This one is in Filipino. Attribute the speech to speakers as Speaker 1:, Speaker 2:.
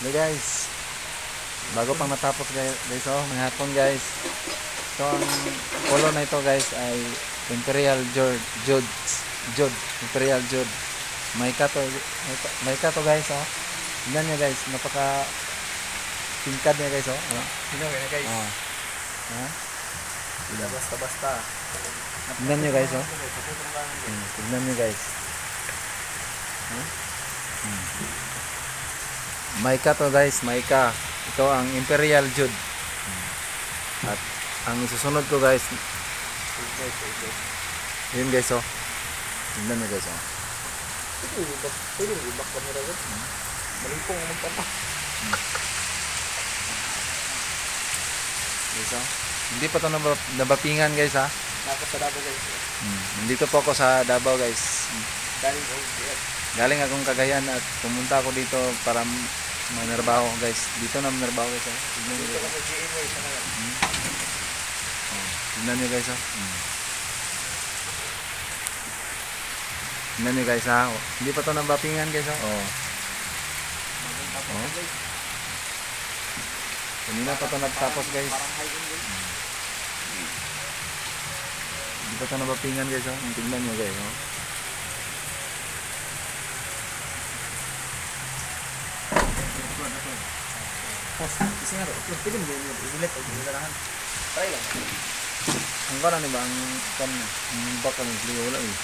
Speaker 1: Hey guys, bago pang matapos guys, oh, may hapon guys. Ito ang polo na ito guys ay Imperial Jude, Imperial Jude. May kato guys, oh. Tingnan niyo guys, napaka tingkad niya guys, oh.
Speaker 2: Sino na guys?
Speaker 1: Oh. Ha?
Speaker 2: Tidak basta-basta.
Speaker 1: Tingnan niyo guys, oh. Tingnan niyo guys. Maika to guys, Maika. Ito ang Imperial Jude. At ang isusunod ko guys, yun guys, oh. Tingnan nyo guys, oh.
Speaker 2: Pwede yung ibak camera guys. Malipong ang magpapa.
Speaker 1: Guys, oh. Hindi pa ito nabapingan guys, ha.
Speaker 2: Nasa sa Davao guys.
Speaker 1: Nandito po ako sa Davao guys.
Speaker 2: Galing ko. Yes.
Speaker 1: Galing akong Cagayan at pumunta ako dito para manarbaho guys. Dito na manarbaho guys, oh. Tingnan nyo
Speaker 2: Dito
Speaker 1: guys.
Speaker 2: ka sa GMA sa ngayon.
Speaker 1: Tingnan nyo guys, oh. Tingnan nyo guys, ha. Hindi pa ito nabapingan guys, oh. Oh. Kanina pa ito nagtapos guys.
Speaker 2: Parang hiking guys.
Speaker 1: Hindi pa ito nabapingan guys, oh. Tingnan nyo guys, oh.
Speaker 2: Kasi nga ito. Pwede mo yung ibulit o gularahan. Try lang.
Speaker 1: Ang kanan ba ang baka ng wala eh.